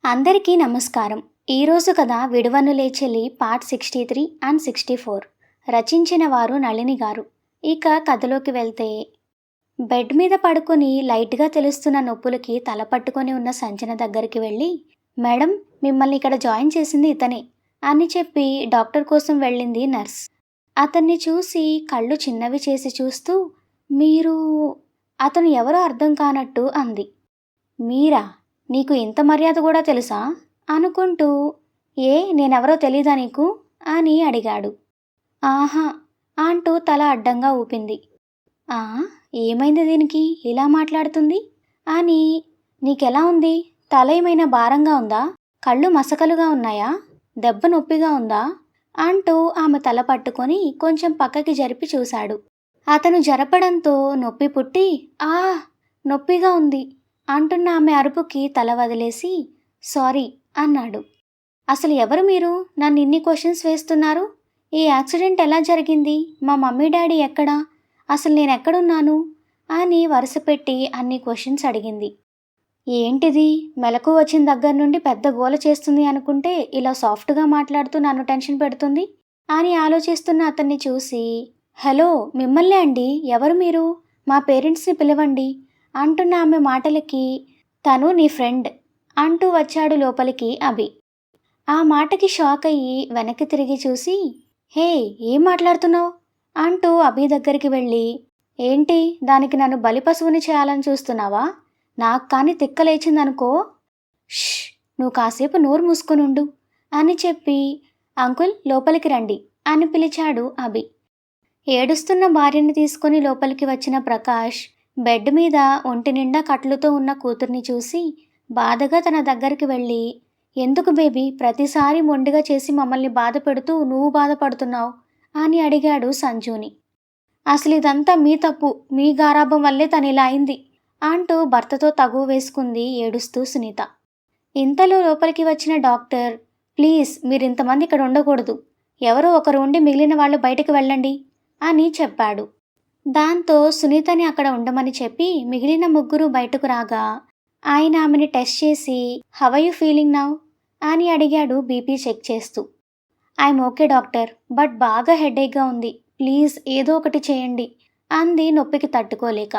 అందరికీ నమస్కారం. ఈరోజు కథ 'విడువనులే చెలి' పార్ట్ 63 అండ్ 64. రచించిన వారు నళిని గారు. ఇక కథలోకి వెళ్తే, బెడ్ మీద పడుకొని లైట్గా తెలుస్తున్న నొప్పులకి తల పట్టుకొని ఉన్న సంజన దగ్గరికి వెళ్ళి, మేడం, మిమ్మల్ని ఇక్కడ జాయిన్ చేసింది ఇతనే అని చెప్పి డాక్టర్ కోసం వెళ్ళింది నర్స్. అతన్ని చూసి కళ్ళు చిన్నవి చేసి చూస్తూ, మీరు, అతను ఎవరో అర్థం కానట్టు అంది. మీరా? నీకు ఇంత మర్యాద కూడా తెలుసా అనుకుంటూ, నేనెవరో తెలీదా నీకు అని అడిగాడు. ఆహా అంటూ తల అడ్డంగా ఊపింది. ఆ, ఏమైంది దీనికి ఇలా మాట్లాడుతుంది అని. నీకెలా ఉంది? తల ఏమైనా భారంగా ఉందా? కళ్ళు మసకలుగా ఉన్నాయా? దెబ్బ నొప్పిగా ఉందా అంటూ ఆమె తల పట్టుకొని కొంచెం పక్కకి జరిపి చూశాడు. అతను జరపడంతో నొప్పి పుట్టి, నొప్పిగా ఉంది అంటున్న ఆమె అరుపుకి తల వదిలేసి, సారీ అన్నాడు. అసలు ఎవరు మీరు? నన్ను ఇన్ని క్వశ్చన్స్ వేస్తున్నారు. ఈ యాక్సిడెంట్ ఎలా జరిగింది? మా మమ్మీ డాడీ ఎక్కడా? అసలు నేను ఎక్కడున్నాను అని వరుస పెట్టి అన్ని క్వశ్చన్స్ అడిగింది. ఏంటిది, మెలకు వచ్చిన దగ్గర నుండి పెద్ద గోల చేస్తుంది అనుకుంటే ఇలా సాఫ్ట్గా మాట్లాడుతూ నన్ను టెన్షన్ పెడుతుంది అని ఆలోచిస్తున్న అతన్ని చూసి, హలో, మిమ్మల్నే అండి, ఎవరు మీరు? మా పేరెంట్స్ని పిలవండి అంటున్న ఆమె మాటలకి, తను నీ ఫ్రెండ్ అంటూ వచ్చాడు లోపలికి అభి. ఆ మాటకి షాక్ అయ్యి వెనక్కి తిరిగి చూసి, హే, ఏం మాట్లాడుతున్నావు అంటూ అభి దగ్గరికి వెళ్ళి, ఏంటి, దానికి నన్ను బలిపశువుని చేయాలని చూస్తున్నావా? నాకు కానీ తిక్కలేచిందనుకో. ష్, నువ్వు కాసేపు నోరు మూసుకొనుండు అని చెప్పి, అంకుల్ లోపలికి రండి అని పిలిచాడు అభి. ఏడుస్తున్న భార్యని తీసుకుని లోపలికి వచ్చిన ప్రకాష్ బెడ్ మీద ఒంటి నిండా కట్లుతో ఉన్న కూతుర్ని చూసి బాధగా తన దగ్గరికి వెళ్ళి, ఎందుకు బేబీ ప్రతిసారి మొండిగా చేసి మమ్మల్ని బాధ పెడుతూ నువ్వు బాధపడుతున్నావు అని అడిగాడు సంజుని. అసలు ఇదంతా మీ తప్పు, మీ గారాబం వల్లే తను ఇలా అయింది అంటూ భర్తతో తగువ వేసుకుంది ఏడుస్తూ సునీత. ఇంతలో లోపలికి వచ్చిన డాక్టర్, ప్లీజ్ మీరింతమంది ఇక్కడ ఉండకూడదు, ఎవరో ఒకరు ఉండి మిగిలిన వాళ్ళు బయటకు వెళ్ళండి అని చెప్పాడు. దాంతో సునీతని అక్కడ ఉండమని చెప్పి మిగిలిన ముగ్గురు బయటకు రాగా ఆయన ఆమెని టెస్ట్ చేసి, how are you feeling now అని అడిగాడు బీపీ చెక్ చేస్తూ. ఐఎమ్ ఓకే డాక్టర్, బట్ బాగా హెడేక్గా ఉంది, ప్లీజ్ ఏదో ఒకటి చేయండి అంది నొప్పికి తట్టుకోలేక.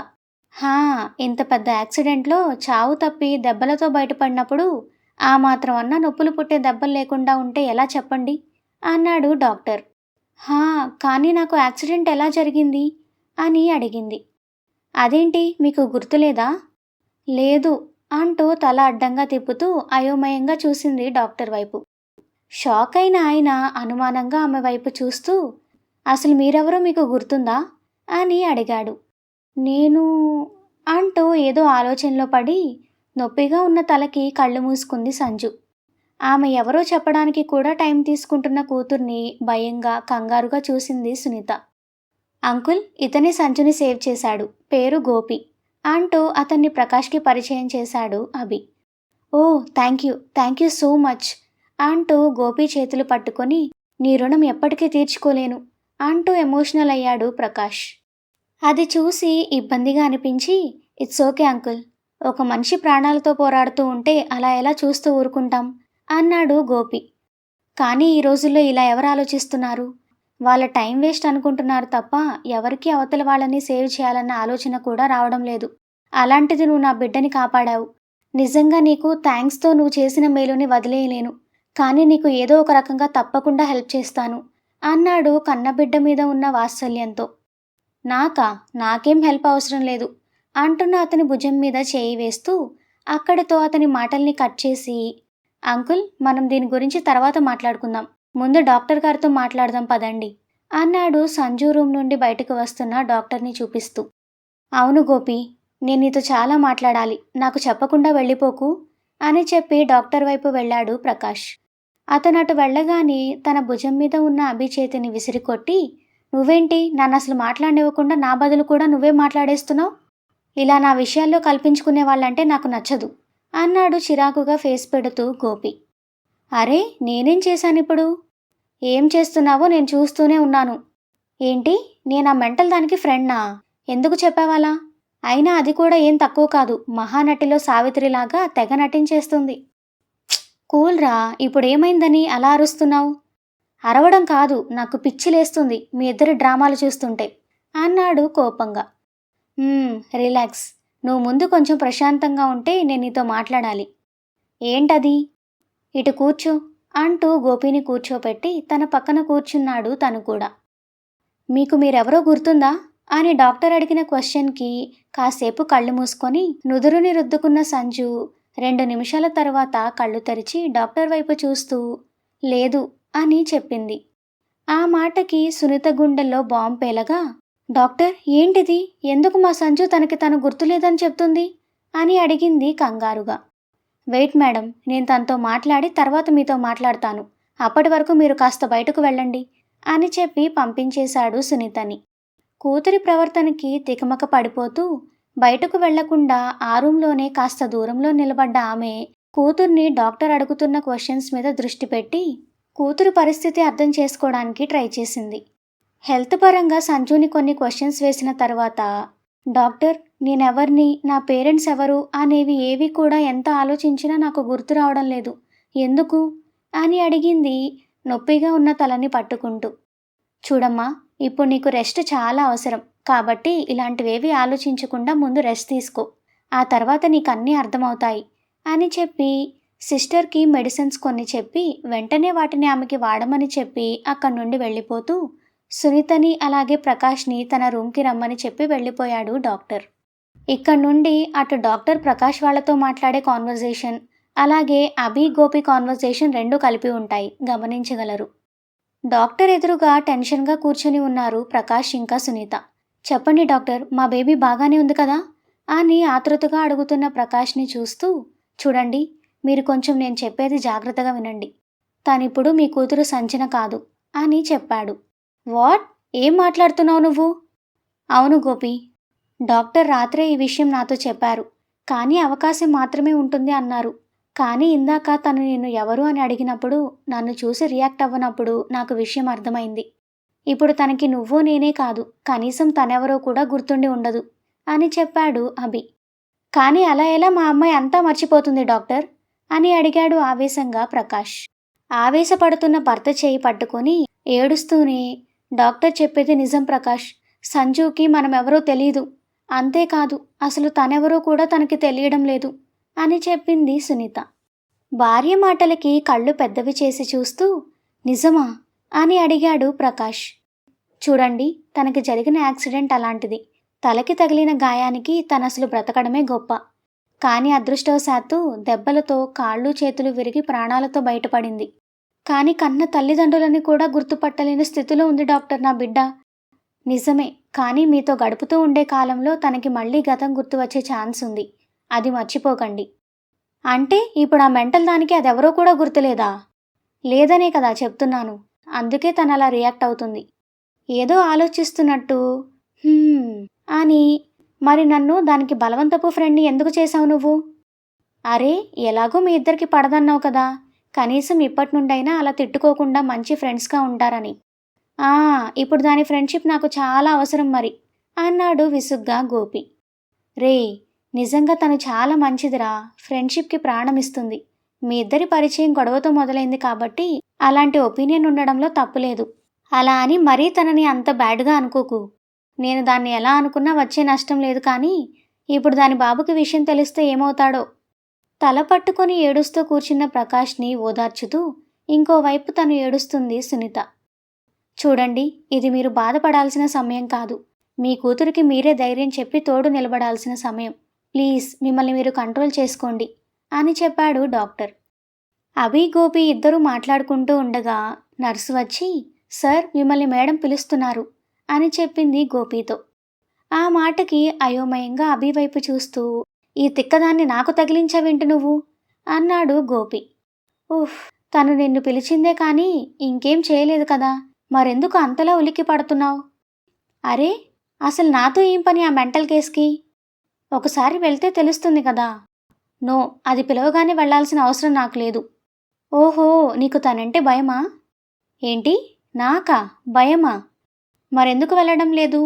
ఇంత పెద్ద యాక్సిడెంట్లో చావు తప్పి దెబ్బలతో బయటపడినప్పుడు ఆ మాత్రం అన్న నొప్పులు పుట్టే దెబ్బలు లేకుండా ఉంటే ఎలా చెప్పండి అన్నాడు డాక్టర్. కానీ నాకు యాక్సిడెంట్ ఎలా జరిగింది అని అడిగింది. అదేంటి, మీకు గుర్తులేదా? లేదు అంటూ తల అడ్డంగా తిప్పుతూ అయోమయంగా చూసింది డాక్టర్ వైపు. షాక్ అయిన ఆయన అనుమానంగా ఆమె వైపు చూస్తూ, అసలు మీరెవరో మీకు గుర్తుందా అని అడిగాడు. నేను అంటూ ఏదో ఆలోచనలో పడి నొప్పిగా ఉన్న తలకి కళ్ళు మూసుకుంది సంజు. ఆమె ఎవరో చెప్పడానికి కూడా టైం తీసుకుంటున్న కూతుర్ని భయంగా కంగారుగా చూసింది సునీత. అంకుల్, ఇతనే సంజుని సేవ్ చేశాడు, పేరు గోపి అంటూ అతన్ని ప్రకాష్కి పరిచయం చేశాడు అభి. ఓ, థ్యాంక్ యూ సో మచ్ అంటూ గోపి చేతులు పట్టుకొని, నీ రుణం ఎప్పటికీ తీర్చుకోలేను అంటూ ఎమోషనల్ అయ్యాడు ప్రకాష్. అది చూసి ఇబ్బందిగా అనిపించి, ఇట్స్ ఓకే అంకుల్, ఒక మనిషి ప్రాణాలతో పోరాడుతూ ఉంటే అలా ఎలా చూస్తూ ఊరుకుంటాం అన్నాడు గోపి. కానీ ఈ రోజుల్లో ఇలా ఎవరు ఆలోచిస్తున్నారు? వాళ్ళ టైం వేస్ట్ అనుకుంటున్నారు తప్ప ఎవరికి అవతల వాళ్ళని సేవ్ చేయాలన్న ఆలోచన కూడా రావడం లేదు. అలాంటిది నువ్వు నా బిడ్డని కాపాడావు. నిజంగా నీకు థ్యాంక్స్తో నువ్వు చేసిన మేలుని వదిలేయలేను, కానీ నీకు ఏదో ఒక రకంగా తప్పకుండా హెల్ప్ చేస్తాను అన్నాడు కన్నబిడ్డ మీద ఉన్న వాత్సల్యంతో. నాకేం హెల్ప్ అవసరం లేదు అంటున్న అతని భుజం మీద చేయి వేస్తూ అక్కడితో అతని మాటల్ని కట్ చేసి, అంకుల్, మనం దీని గురించి తర్వాత మాట్లాడుకుందాం, ముందు డాక్టర్ గారితో మాట్లాడదాం పదండి అన్నాడు సంజు రూమ్ నుండి బయటకు వస్తున్న డాక్టర్ని చూపిస్తూ. అవును గోపి, నేను నీతో చాలా మాట్లాడాలి, నాకు చెప్పకుండా వెళ్ళిపోకు అని చెప్పి డాక్టర్ వైపు వెళ్ళాడు ప్రకాష్. అతను అటు వెళ్ళగానే తన భుజం మీద ఉన్న అభి చేతిని విసిరికొట్టి, నువ్వేంటి నన్ను అసలు మాట్లాడనివ్వకుండా నా బదులు కూడా నువ్వే మాట్లాడేస్తున్నావు? ఇలా నా విషయాల్లో కల్పించుకునే వాళ్ళంటే నాకు నచ్చదు అన్నాడు చిరాకుగా ఫేస్ పెడుతూ గోపి. అరే, నేనేం చేశానిప్పుడు? ఏం చేస్తున్నావో నేను చూస్తూనే ఉన్నాను. ఏంటి, నేను ఆ మెంటల్ దానికి ఫ్రెండ్నా? ఎందుకు చెప్పావాలా? అయినా అది కూడా ఏం తక్కువ కాదు, మహానటిలో సావిత్రిలాగా తెగ నటించేస్తుంది. కూల్‌రా, ఇప్పుడేమైందని అలా అరుస్తున్నావు? అరవడం కాదు, నాకు పిచ్చి లేస్తుంది మీ ఇద్దరి డ్రామాలు చూస్తుంటే అన్నాడు కోపంగా. రిలాక్స్. నువ్వు ముందు కొంచెం ప్రశాంతంగా ఉంటే నేను నీతో మాట్లాడాలి. ఏంటది? ఇటు కూర్చో అంటూ గోపిని కూర్చోపెట్టి తన పక్కన కూర్చున్నాడు తను కూడా. మీకు మీరెవరో గుర్తుందా అని డాక్టర్ అడిగిన క్వశ్చన్కి కాసేపు కళ్ళు మూసుకొని నుదురుని రుద్దుకున్న సంజు 2 నిమిషాల తర్వాత కళ్ళు తెరిచి డాక్టర్ వైపు చూస్తూ లేదు అని చెప్పింది. ఆ మాటకి సునీత గుండెల్లో బాంబు పేలగా, డాక్టర్ ఏంటిది, ఎందుకు మా సంజు తనకి తను గుర్తులేదని చెప్తుంది అని అడిగింది కంగారుగా. వెయిట్ మేడం, నేను తనతో మాట్లాడి తర్వాత మీతో మాట్లాడతాను. అప్పటి వరకు మీరు కాస్త బయటకు వెళ్ళండి అని చెప్పి పంపించేశాడు సునీతని. కూతురి ప్రవర్తనకి తికమక పడిపోతూ బయటకు వెళ్లకుండా ఆ రూంలోనే కాస్త దూరంలో నిలబడ్డ ఆమె కూతుర్ని డాక్టర్ అడుగుతున్న క్వశ్చన్స్ మీద దృష్టి పెట్టి కూతురు పరిస్థితి అర్థం చేసుకోవడానికి ట్రై చేసింది. హెల్త్ పరంగా సంజుని కొన్ని క్వశ్చన్స్ వేసిన తర్వాత, డాక్టర్ నేనెవర్ని, నా పేరెంట్స్ ఎవరు అనేవి ఏవి కూడా ఎంత ఆలోచించినా నాకు గుర్తు రావడం లేదు, ఎందుకు అని అడిగింది నొప్పిగా ఉన్న తలని పట్టుకుంటూ. చూడమ్మా, ఇప్పుడు నీకు రెస్ట్ చాలా అవసరం కాబట్టి ఇలాంటివేవి ఆలోచించకుండా ముందు రెస్ట్ తీసుకో, ఆ తర్వాత నీకు అన్నీ అర్థమవుతాయి అని చెప్పి సిస్టర్కి మెడిసిన్స్ కొన్ని చెప్పి వెంటనే వాటిని ఆమెకి వాడమని చెప్పి అక్కడి నుండి వెళ్ళిపోతూ సునీతని అలాగే ప్రకాష్ని తన రూమ్కి రమ్మని చెప్పి వెళ్ళిపోయాడు డాక్టర్. ఇక్కడ నుండి అటు డాక్టర్ ప్రకాష్ వాళ్ళతో మాట్లాడే కాన్వర్జేషన్ అలాగే అభి గోపి కాన్వర్జేషన్ 2 కలిపి ఉంటాయి, గమనించగలరు. డాక్టర్ ఎదురుగా టెన్షన్గా కూర్చొని ఉన్నారు ప్రకాష్ ఇంకా సునీత. చెప్పండి డాక్టర్, మా బేబీ బాగానే ఉంది కదా అని ఆతృతగా అడుగుతున్న ప్రకాష్ని చూస్తూ, చూడండి మీరు కొంచెం నేను చెప్పేది జాగ్రత్తగా వినండి, తనిప్పుడు మీ కూతురు సంచన కాదు అని చెప్పాడు. వాట్, ఏం మాట్లాడుతున్నావు నువ్వు? అవును గోపి, డాక్టర్ రాత్రే ఈ విషయం నాతో చెప్పారు, కానీ అవకాశం మాత్రమే ఉంటుంది అన్నారు. కానీ ఇందాక తను నిన్ను ఎవరు అని అడిగినప్పుడు నన్ను చూసి రియాక్ట్ అవ్వనప్పుడు నాకు విషయం అర్థమైంది. ఇప్పుడు తనకి నువ్వు నేనే కాదు, కనీసం తనెవరో కూడా గుర్తుండి ఉండదు అని చెప్పాడు అభి. కానీ అలా ఎలా మా అమ్మాయి అంతా మర్చిపోతుంది డాక్టర్ అని అడిగాడు ఆవేశంగా ప్రకాష్. ఆవేశపడుతున్న భర్త చేయి పట్టుకొని ఏడుస్తూనే, డాక్టర్ చెప్పేది నిజం ప్రకాష్, సంజుకి మనమెవరో తెలీదు, అంతేకాదు అసలు తనెవరో కూడా తనకి తెలియడం లేదు అని చెప్పింది సునీత. భార్య మాటలకి కళ్ళు పెద్దవి చేసి చూస్తూ, నిజమా అని అడిగాడు ప్రకాష్. చూడండి, తనకి జరిగిన యాక్సిడెంట్ అలాంటిది, తలకి తగిలిన గాయానికి తనసలు బ్రతకడమే గొప్ప. కానీ అదృష్టవశాత్తు దెబ్బలతో కాళ్ళు చేతులు విరిగి ప్రాణాలతో బయటపడింది. కానీ కన్న తల్లిదండ్రులని కూడా గుర్తుపట్టలేని స్థితిలో ఉంది డాక్టర్ నా బిడ్డ. నిజమే, కానీ మీతో గడుపుతూ ఉండే కాలంలో తనకి మళ్ళీ గతం గుర్తు వచ్చే ఛాన్స్ ఉంది, అది మర్చిపోకండి. అంటే ఇప్పుడు ఆ మెంటల్ దానికి అదెవరో కూడా గుర్తులేదా? లేదనే కదా చెప్తున్నాను, అందుకే తను అలా రియాక్ట్ అవుతుంది. ఏదో ఆలోచిస్తున్నట్టు అని. మరి నన్ను దానికి బలవంతపు ఫ్రెండ్ని ఎందుకు చేశావు నువ్వు? అరే, ఎలాగో మీ ఇద్దరికి పడదన్నావు కదా, కనీసం ఇప్పటి నుండైనా అలా తిట్టుకోకుండా మంచి ఫ్రెండ్స్గా ఉంటారని. ఇప్పుడు దాని ఫ్రెండ్షిప్ నాకు చాలా అవసరం మరి అన్నాడు విసుగ్గా గోపి. రే, నిజంగా తను చాలా మంచిదిరా, ఫ్రెండ్షిప్కి ప్రాణం ఇస్తుంది. మీ ఇద్దరి పరిచయం గొడవతో మొదలైంది కాబట్టి అలాంటి ఒపీనియన్ ఉండడంలో తప్పులేదు. అలా అని మరీ తనని అంత బ్యాడ్గా అనుకోకు. నేను దాన్ని ఎలా అనుకున్నా వచ్చే నష్టం లేదు, కానీ ఇప్పుడు దాని బాబుకి విషయం తెలిస్తే ఏమవుతాడో. తల పట్టుకొని ఏడుస్తూ కూర్చున్న ప్రకాష్ని ఓదార్చుతూ ఇంకోవైపు తను ఏడుస్తుంది సునీత. చూడండి, ఇది మీరు బాధపడాల్సిన సమయం కాదు, మీ కూతురికి మీరే ధైర్యం చెప్పి తోడు నిలబడాల్సిన సమయం. ప్లీజ్ మిమ్మల్ని మీరు కంట్రోల్ చేసుకోండి అని చెప్పాడు డాక్టర్. అభి గోపి ఇద్దరూ మాట్లాడుకుంటూ ఉండగా నర్సు వచ్చి, సార్ మిమ్మల్ని మేడం పిలుస్తున్నారు అని చెప్పింది గోపితో. ఆ మాటకి అయోమయంగా అభి వైపు చూస్తూ, ఈ తిక్కదాన్ని నాకు తగిలించావేంటి నువ్వు అన్నాడు గోపి. ఉఫ్, తను నిన్ను పిలిచిందే కానీ ఇంకేం చేయలేదు కదా, మరెందుకు అంతలా ఉలిక్కి పడుతున్నావు? అరే, అసలు నాతో ఏం పని ఆ మెంటల్ కేస్కి? ఒకసారి వెళ్తే తెలుస్తుంది కదా. నో, అది పిలవగానే వెళ్లాల్సిన అవసరం నాకు లేదు. ఓహో, నీకు తనంటే భయమా? ఏంటి, నాకా భయమా? మరెందుకు వెళ్ళడం లేదు?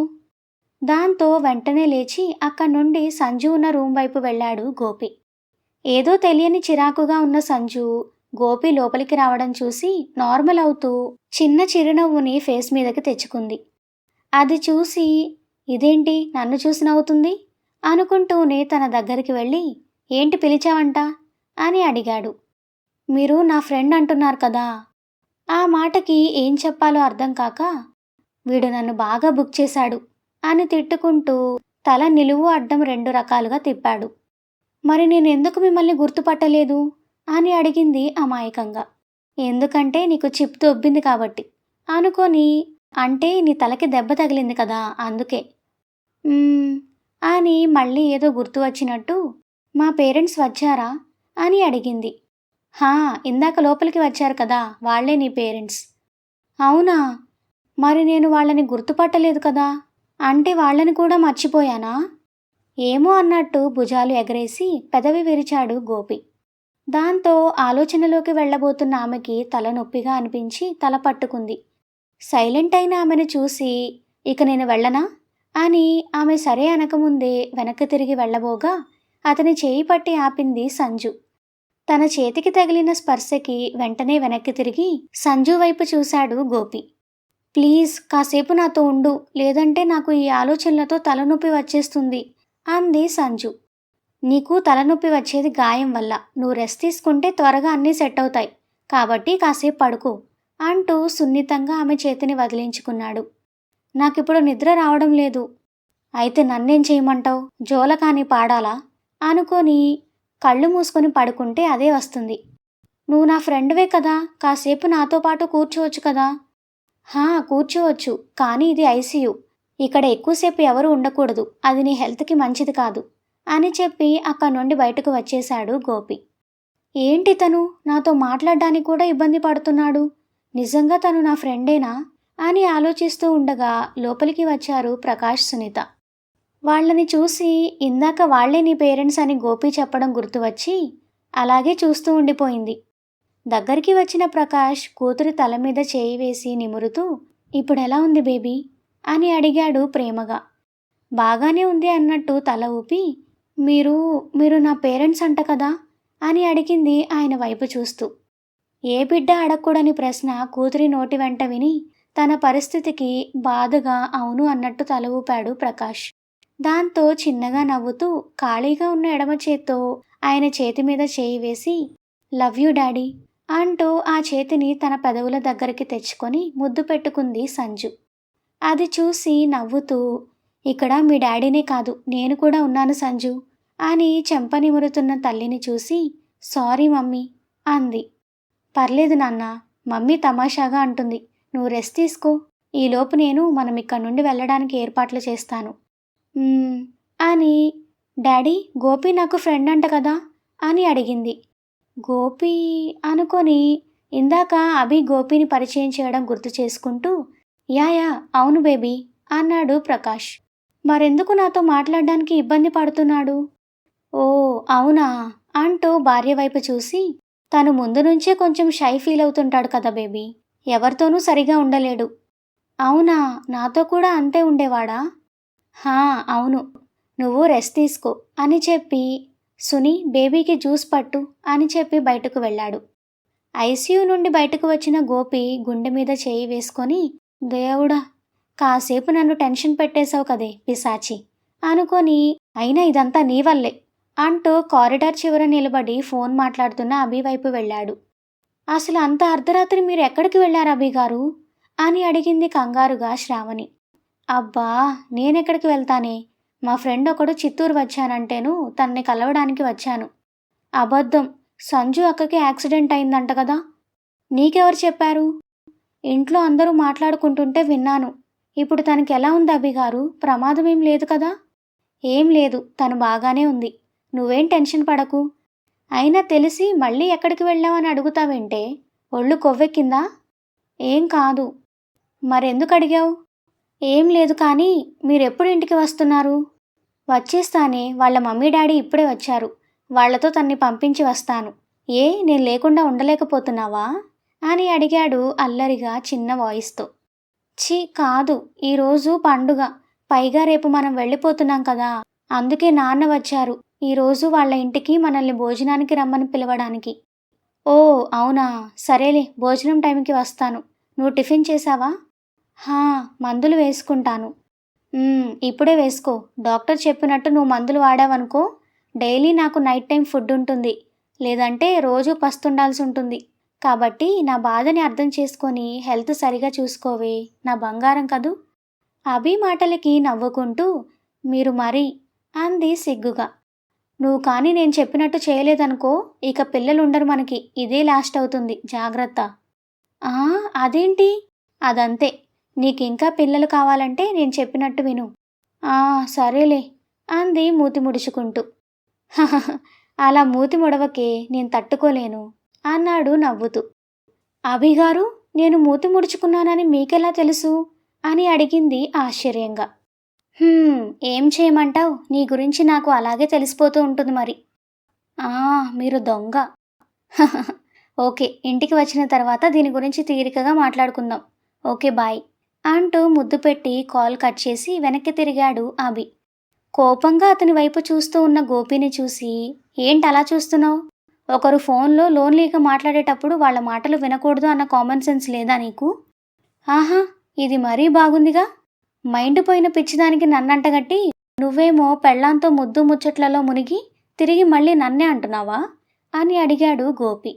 దాంతో వెంటనే లేచి అక్కడి నుండి సంజు ఉన్న రూమ్ వైపు వెళ్ళాడు గోపి. ఏదో తెలియని చిరాకుగా ఉన్న సంజు గోపి లోపలికి రావడం చూసి నార్మల్ అవుతూ చిన్న చిరునవ్వుని ఫేస్ మీదకి తెచ్చుకుంది. అది చూసి ఇదేంటి నన్ను చూసి నవ్వుతుంది అనుకుంటూనే తన దగ్గరికి వెళ్ళి ఏంటి పిలిచావంట అని అడిగాడు. మీరు నా ఫ్రెండ్ అంటున్నారు కదా. ఆ మాటకి ఏం చెప్పాలో అర్థం కాక వీడు నన్ను బాగా బుక్ చేశాడు అని తిట్టుకుంటూ తల నిలువు అడ్డం 2 రకాలుగా తిప్పాడు. మరి నేనెందుకు మిమ్మల్ని గుర్తుపట్టలేదు అని అడిగింది అమాయకంగా. ఎందుకంటే నీకు చిప్ దొబ్బింది కాబట్టి అనుకొని. అంటే నీ తలకి దెబ్బ తగిలింది కదా అందుకే. "మ్మ్" అని మళ్ళీ ఏదో గుర్తు వచ్చినట్టు మా పేరెంట్స్ వచ్చారా అని అడిగింది. హా, ఇందాక లోపలికి వచ్చారు కదా వాళ్లే నీ పేరెంట్స్. అవునా, మరి నేను వాళ్ళని గుర్తుపట్టలేదు కదా. అంటే వాళ్ళని కూడా మర్చిపోయానా? ఏమో అన్నట్టు భుజాలు ఎగరేసి పెదవి విరిచాడు గోపి. దాంతో ఆలోచనలోకి వెళ్ళబోతున్న ఆమెకి తలనొప్పిగా అనిపించి తల పట్టుకుంది. సైలెంట్ అయిన ఆమెను చూసి ఇక నేను వెళ్ళనా అని ఆమె సరే అనకముందే వెనక్కి తిరిగి వెళ్ళబోగా అతని చేయి పట్టి ఆపింది సంజు. తన చేతికి తగిలిన స్పర్శకి వెంటనే వెనక్కి తిరిగి సంజు వైపు చూశాడు గోపి. ప్లీజ్ కాసేపు నాతో ఉండు, లేదంటే నాకు ఈ ఆలోచనలతో తలనొప్పి వచ్చేస్తుంది అంది సంజు. నీకు తలనొప్పి వచ్చేది గాయం వల్ల, నువ్వు రెస్ట్ తీసుకుంటే త్వరగా అన్నీ సెట్ అవుతాయి, కాబట్టి కాసేపు పడుకో అంటూ సున్నితంగా ఆమె చేతిని వదిలించుకున్నాడు. నాకిప్పుడు నిద్ర రావడం లేదు. అయితే నన్నేం చేయమంటావు, జోలకాని పాడాలా అనుకొని కళ్ళు మూసుకొని పడుకుంటే అదే వస్తుంది. నువ్వు నా ఫ్రెండ్వే కదా, కాసేపు నాతో పాటు కూర్చోవచ్చు కదా. హా, కూర్చోవచ్చు, కానీ ఇది ఐసీయూ, ఇక్కడ ఎక్కువసేపు ఎవరు ఉండకూడదు, అది నీ హెల్త్కి మంచిది కాదు అని చెప్పి అక్కడి నుండి బయటకు వచ్చేశాడు గోపి. ఏంటి తను నాతో మాట్లాడడానికి కూడా ఇబ్బంది పడుతున్నాడు, నిజంగా తను నా ఫ్రెండేనా అని ఆలోచిస్తూ ఉండగా లోపలికి వచ్చారు ప్రకాష్, సునీత. వాళ్ళని చూసి ఇందాక వాళ్లే నీ పేరెంట్స్ అని గోపి చెప్పడం గుర్తువచ్చి అలాగే చూస్తూ ఉండిపోయింది. దగ్గరికి వచ్చిన ప్రకాష్ కూతురి తల మీద చేయి వేసి నిమురుతూ ఇప్పుడెలా ఉంది బేబీ అని అడిగాడు ప్రేమగా. బాగానే ఉంది అన్నట్టు తల ఊపి మీరు మీరు నా పేరెంట్స్ అంట కదా అని అడిగింది ఆయన వైపు చూస్తూ. ఏ బిడ్డ అడగకూడని ప్రశ్న కూతురి నోటి వెంట విని తన పరిస్థితికి బాధగా అవును అన్నట్టు తల ఊపాడు ప్రకాష్. దాంతో చిన్నగా నవ్వుతూ ఖాళీగా ఉన్న ఎడమ చేత్తో ఆయన చేతి మీద చేయి వేసి లవ్ యూ డాడీ అంటూ ఆ చేతిని తన పెదవుల దగ్గరికి తెచ్చుకొని ముద్దు పెట్టుకుంది సంజు. అది చూసి నవ్వుతూ ఇక్కడ మీ డాడీనే కాదు నేను కూడా ఉన్నాను సంజు అని చెంప నిమురుతున్న తల్లిని చూసి సారీ మమ్మీ అంది. పర్లేదు నాన్న, మమ్మీ తమాషాగా అంటుంది, నువ్వు రెస్ట్ తీసుకో, ఈలోపు నేను మనం ఇక్కడి నుండి వెళ్ళడానికి ఏర్పాట్లు చేస్తాను అని. డాడీ గోపి నాకు ఫ్రెండ్ అంట కదా అని అడిగింది. గోపి అనుకొని ఇందాక అభి గోపిని పరిచయం చేయడం గుర్తు చేసుకుంటూ యా అవును బేబీ అన్నాడు ప్రకాష్. మరెందుకు నాతో మాట్లాడడానికి ఇబ్బంది పడుతున్నాడు? ఓ అవునా అంటూ భార్య వైపు చూసి తను ముందు నుంచే కొంచెం షై ఫీల్ అవుతుంటాడు కదా బేబీ, ఎవరితోనూ సరిగా ఉండలేడు. అవునా, నాతో కూడా అంతే ఉండేవాడా? హా అవును, నువ్వు రెస్ట్ తీసుకో అని చెప్పి సుని బేబీకి జ్యూస్ పట్టు అని చెప్పి బయటకు వెళ్ళాడు. ఐసీయూ నుండి బయటకు వచ్చిన గోపి గుండె మీద చేయి వేసుకొని దేవుడా, కాసేపు నన్ను టెన్షన్ పెట్టేశావు కదే పిశాచి అనుకొని, అయినా ఇదంతా నీ వల్లే అంటూ కారిడార్ చివర నిలబడి ఫోన్ మాట్లాడుతున్న అభి వైపు వెళ్ళాడు. అసలు అంత అర్ధరాత్రి మీరు ఎక్కడికి వెళ్ళారు అభి గారు అని అడిగింది కంగారుగా శ్రావణి. అబ్బా, నేనెక్కడికి వెళ్తానే, మా ఫ్రెండ్ ఒకడు చిత్తూరు వచ్చానంటేను తన్ని కలవడానికి వచ్చాను. అబద్ధం, సంజు అక్కకి యాక్సిడెంట్ అయిందంట కదా. నీకెవరు చెప్పారు? ఇంట్లో అందరూ మాట్లాడుకుంటుంటే విన్నాను. ఇప్పుడు తనకి ఎలా ఉంది అభి గారు, ప్రమాదం ఏం లేదు కదా? ఏం లేదు, తను బాగానే ఉంది, నువ్వేం టెన్షన్ పడకు. అయినా తెలిసి మళ్ళీ ఎక్కడికి వెళ్ళావని అడుగుతావేంటే, ఒళ్ళు కొవ్వెక్కిందా? ఏం కాదు. మరెందుకు అడిగావు? ఏం లేదు, కానీ మీరెప్పుడు ఇంటికి వస్తున్నారు? వచ్చేస్తానే, వాళ్ళ మమ్మీ డాడీ ఇప్పుడే వచ్చారు, వాళ్లతో తన్ని పంపించి వస్తాను. ఏ నేను లేకుండా ఉండలేకపోతున్నావా అని అడిగాడు అల్లరిగా చిన్న వాయిస్తో. ఛీ కాదు, ఈరోజు పండుగ, పైగా రేపు మనం వెళ్ళిపోతున్నాం కదా, అందుకే నాన్న వచ్చారు ఈరోజు వాళ్ళ ఇంటికి మనల్ని భోజనానికి రమ్మని పిలవడానికి. ఓ, అవునా, సరేలే, భోజనం టైంకి వస్తాను. నువ్వు టిఫిన్ చేసావా? హా, మందులు వేసుకుంటాను. ఇప్పుడే వేసుకో. డాక్టర్ చెప్పినట్టు నువ్వు మందులు వాడావనుకో, డైలీ నాకు నైట్ టైం ఫుడ్ ఉంటుంది. లేదంటే రోజూ పస్తుండాల్సి ఉంటుంది. కాబట్టి నా బాధని అర్థం చేసుకొని హెల్త్ సరిగా చూసుకోవే, నా బంగారం కదూ. అభి మాటలకి నవ్వుకుంటూ, మీరు మరీ అంది సిగ్గుగా. నువ్వు కానీ నేను చెప్పినట్టు చేయలేదనుకో, ఇక పిల్లలుండరు మనకి. ఇదే లాస్ట్ అవుతుంది. జాగ్రత్త. ఆ! అదేంటి? అదంతే. నీకింకా పిల్లలు కావాలంటే నేను చెప్పినట్టు విను. ఆ! సరేలే అంది మూతి ముడుచుకుంటూ. అలా మూతి ముడవకే, నేను తట్టుకోలేను అన్నాడు నవ్వుతూ. అభిగారు, నేను మూతి ముడుచుకున్నానని మీకెలా తెలుసు అని అడిగింది ఆశ్చర్యంగా. "హ్మ్, ఏం చేయమంటావ్? నీ గురించి నాకు అలాగే తెలిసిపోతూ ఉంటుంది మరి." "ఆ, మీరు దొంగ." "ఓకే, ఇంటికి వచ్చిన తర్వాత దీని గురించి తీరికగా మాట్లాడుకుందాం. Okay, bye." అంటూ ముద్దు పెట్టి కాల్ కట్ చేసి వెనక్కి తిరిగాడు అభి. కోపంగా అతని వైపు చూస్తూ ఉన్న గోపిని చూసి, ఏంటలా చూస్తున్నావు? ఒకరు ఫోన్లో లోన్లీగా మాట్లాడేటప్పుడు వాళ్ళ మాటలు వినకూడదు అన్న కామన్ సెన్స్ లేదా నీకు? ఆహా, ఇది మరీ బాగుందిగా. మైండ్ పోయిన పిచ్చిదానికి నన్నంటగట్టి, నువ్వేమో పెళ్ళాంతో ముద్దు ముచ్చట్లలో మునిగి తిరిగి మళ్ళీ నన్నే అంటున్నావా అని అడిగాడు గోపి.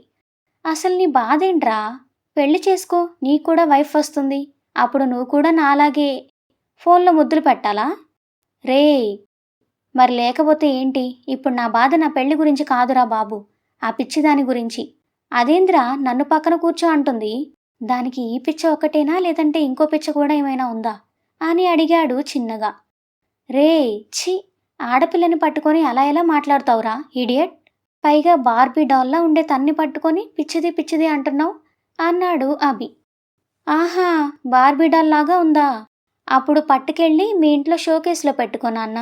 అసలు నీ బాధేంట్రా? పెళ్లి చేసుకో, నీకు కూడా వైఫ్ వస్తుంది. అప్పుడు నువ్వు కూడా నాలాగే ఫోన్లో ముద్దులు పెట్టాలా? రేయ్, మరి లేకపోతే ఏంటి? ఇప్పుడు నా బాధ నా పెళ్లి గురించి కాదురా బాబు, ఆ పిచ్చిదాని గురించి. అదేంద్రా నన్ను పక్కన కూర్చో అంటుంది? దానికి ఈ పిచ్చ ఒక్కటేనా, లేదంటే ఇంకో పిచ్చ కూడా ఏమైనా ఉందా అని అడిగాడు చిన్నగా. రేయ్, ఛీ, ఆడపిల్లని పట్టుకొని అలా ఎలా మాట్లాడతావురా ఇడియట్. పైగా బార్బీ డాల్లా ఉండే తన్ని పట్టుకొని పిచ్చిది పిచ్చిది అంటున్నావు అన్నాడు అభి. ఆహా, బార్బీ డాల్ లాగా ఉందా? అప్పుడు పట్టుకెళ్ళి మీ ఇంట్లో షోకేస్లో పెట్టుకో నాన్న,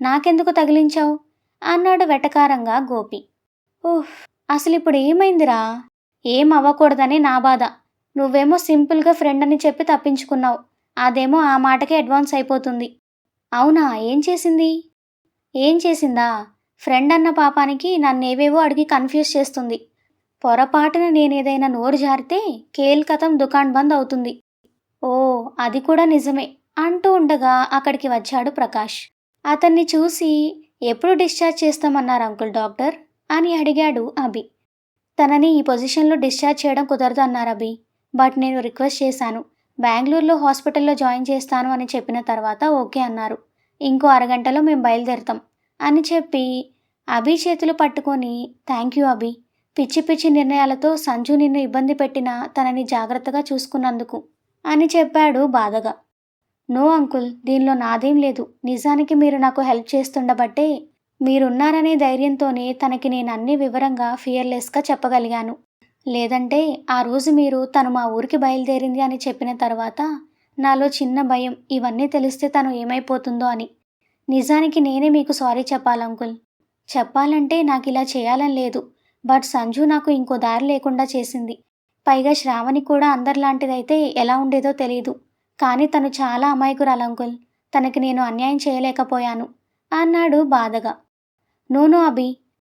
నాకెందుకు తగిలించావు అన్నాడు వెటకారంగా గోపి. ఊహ్, అసలిప్పుడు ఏమైందిరా? ఏం అవ్వకూడదని నా బాధ. నువ్వేమో సింపుల్గా ఫ్రెండ్ అని చెప్పి తప్పించుకున్నావు. అదేమో ఆ మాటకే అడ్వాన్స్ అయిపోతుంది. అవునా, ఏం చేసింది? ఏం చేసిందా? ఫ్రెండ్ అన్న పాపానికి నన్నేవేవో అడిగి కన్ఫ్యూజ్ చేస్తుంది. పొరపాటున నేనేదైనా నోరు జారితే కేల్కతం దుకాణ్ బంద్ అవుతుంది. ఓ, అది కూడా నిజమే అంటూ ఉండగా అక్కడికి వచ్చాడు ప్రకాష్. అతన్ని చూసి, ఎప్పుడు డిశ్చార్జ్ చేస్తామన్నారు అంకుల్ డాక్టర్ అని అడిగాడు అభి. తనని ఈ పొజిషన్లో డిశ్చార్జ్ చేయడం కుదరదు అన్నారు అభి. బట్ నేను రిక్వెస్ట్ చేశాను. బెంగళూరులో హాస్పిటల్లో జాయిన్ చేస్తాను అని చెప్పిన తర్వాత ఓకే అన్నారు. ఇంకో అరగంటలో మేము బయలుదేరుతాం అని చెప్పి అభి చేతులు పట్టుకొని, థ్యాంక్ యూ అభి, పిచ్చి పిచ్చి నిర్ణయాలతో సంజు నిన్ను ఇబ్బంది పెట్టినా తనని జాగ్రత్తగా చూసుకున్నందుకు అని చెప్పాడు బాధగా. నో అంకుల్, దీనిలో నాదేం లేదు. నిజానికి మీరు నాకు హెల్ప్ చేస్తుండబట్టే, మీరున్నారనే ధైర్యంతోనే తనకి నేను అన్ని వివరంగా ఫియర్లెస్గా చెప్పగలిగాను. లేదంటే ఆ రోజు మీరు తను మా ఊరికి బయలుదేరింది అని చెప్పిన తర్వాత నాలో చిన్న భయం, ఇవన్నీ తెలిస్తే తను ఏమైపోతుందో అని. నిజానికి నేనే మీకు సారీ చెప్పాలంకుల్. చెప్పాలంటే నాకు ఇలా చేయాలని లేదు. బట్ సంజు నాకు ఇంకో దారి లేకుండా చేసింది. పైగా శ్రావణి కూడా అందరిలాంటిదైతే ఎలా ఉండేదో తెలీదు. కానీ తను చాలా అమాయకురాలంకుల్. తనకి నేను అన్యాయం చేయలేకపోయాను అన్నాడు బాధగా. నోనో అభి,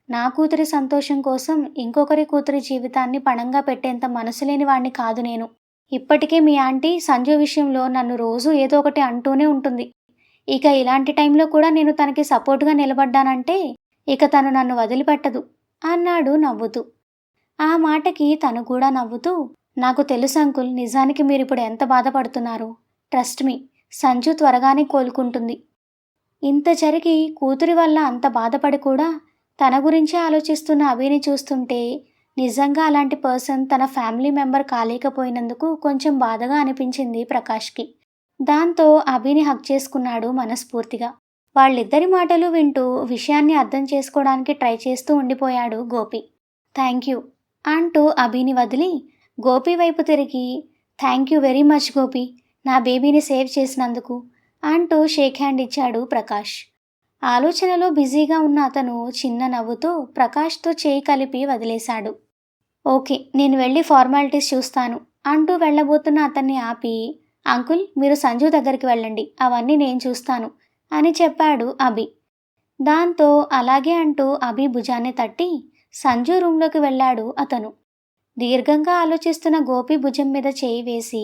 నా కూతురి సంతోషం కోసం ఇంకొకరి కూతురి జీవితాన్ని పణంగా పెట్టేంత మనసులేని వాణ్ణి కాదు నేను. ఇప్పటికే మీ ఆంటీ సంజు విషయంలో నన్ను రోజూ ఏదో ఒకటి అంటూనే ఉంటుంది. ఇక ఇలాంటి టైంలో కూడా నేను తనకి సపోర్ట్గా నిలబడ్డానంటే ఇక తను నన్ను వదిలిపెట్టదు అన్నాడు నవ్వుతూ. ఆ మాటకి తను కూడా నవ్వుతూ, నాకు తెలుసు అంకుల్, నిజానికి మీరిప్పుడు ఎంత బాధపడుతున్నారో. ట్రస్ట్ మీ, సంజు త్వరగానే కోలుకుంటుంది. ఇంత జరిగి కూతురి వల్ల అంత బాధపడి కూడా తన గురించే ఆలోచిస్తున్న అభిని చూస్తుంటే నిజంగా అలాంటి పర్సన్ తన ఫ్యామిలీ మెంబర్ కాలేకపోయినందుకు కొంచెం బాధగా అనిపించింది ప్రకాష్కి. దాంతో అభిని హగ్ చేసుకున్నాడు మనస్ఫూర్తిగా. వాళ్ళిద్దరి మాటలు వింటూ విషయాన్ని అర్థం చేసుకోవడానికి ట్రై చేస్తూ ఉండిపోయాడు గోపి. థ్యాంక్ యూ అంటూ అభిని వదిలి గోపి వైపు తిరిగి, thank you very much Gopi, నా బేబీని సేవ్ చేసినందుకు అంటూ షేక్ హ్యాండ్ ఇచ్చాడు ప్రకాష్. ఆలోచనలో బిజీగా ఉన్న అతను చిన్న నవ్వుతో ప్రకాష్తో చేయి కలిపి వదిలేశాడు. ఓకే, నేను వెళ్ళి ఫార్మాలిటీస్ చూస్తాను అంటూ వెళ్ళబోతున్న అతన్ని ఆపి, అంకుల్, మీరు సంజు దగ్గరికి వెళ్ళండి, అవన్నీ నేను చూస్తాను అని చెప్పాడు అభి. దాంతో అలాగే అంటూ అభి భుజాన్ని తట్టి సంజు రూంలోకి వెళ్ళాడు అతను. దీర్ఘంగా ఆలోచిస్తున్న గోపి భుజం మీద చేయి వేసి,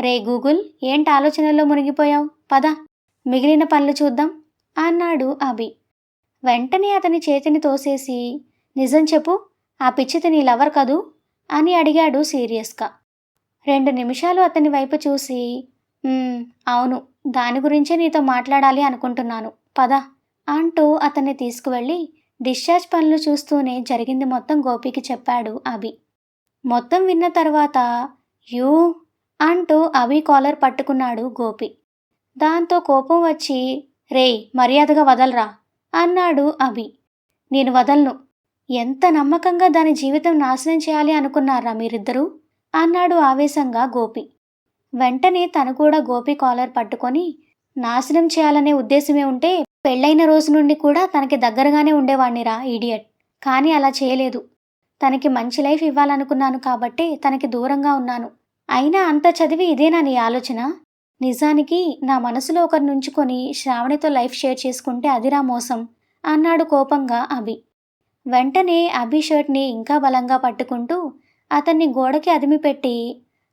రే గూగుల్, ఏంటి ఆలోచనల్లో మునిగిపోయావు? పద, మిగిలిన పనులు చూద్దాం అన్నాడు అభి. వెంటనే అతని చేతిని తోసేసి, నిజం చెప్పు, ఆ పిచ్చిది నీ లవర్ కదూ అని అడిగాడు సీరియస్గా. 2 నిమిషాలు అతని వైపు చూసి, అవును, దాని గురించే నీతో మాట్లాడాలి అనుకుంటున్నాను, పద అంటూ అతన్ని తీసుకువెళ్ళి డిశ్చార్జ్ పనులు చూస్తూనే జరిగింది మొత్తం గోపికి చెప్పాడు అభి. మొత్తం విన్న తర్వాత యూ అంటూ అభి కాలర్ పట్టుకున్నాడు గోపి. దాంతో కోపం వచ్చి, రేయ్ మర్యాదగా వదలరా అన్నాడు అభి. నేను వదలను. ఎంత నమ్మకంగా దాని జీవితం నాశనం చేయాలి అనుకున్నారా మీరిద్దరూ అన్నాడు ఆవేశంగా గోపి. వెంటనే తను కూడా గోపి కాలర్ పట్టుకొని, నాశనం చేయాలనే ఉద్దేశమే ఉంటే పెళ్ళైన రోజు నుండి కూడా తనకి దగ్గరగానే ఉండేవాణ్ణిరా ఈడియట్. కానీ అలా చేయలేదు. తనకి మంచి లైఫ్ ఇవ్వాలనుకున్నాను కాబట్టే తనకి దూరంగా ఉన్నాను. అయినా అంత చదివి ఇదేనా నీ ఆలోచన? నిజానికి నా మనసులో ఒకరిని ఉంచుకొని శ్రావణితో లైఫ్ షేర్ చేసుకుంటే అదిరా మోసం అన్నాడు కోపంగా అభి. వెంటనే అభి షర్ట్ని ఇంకా బలంగా పట్టుకుంటూ అతన్ని గోడకి అదిమిపెట్టి,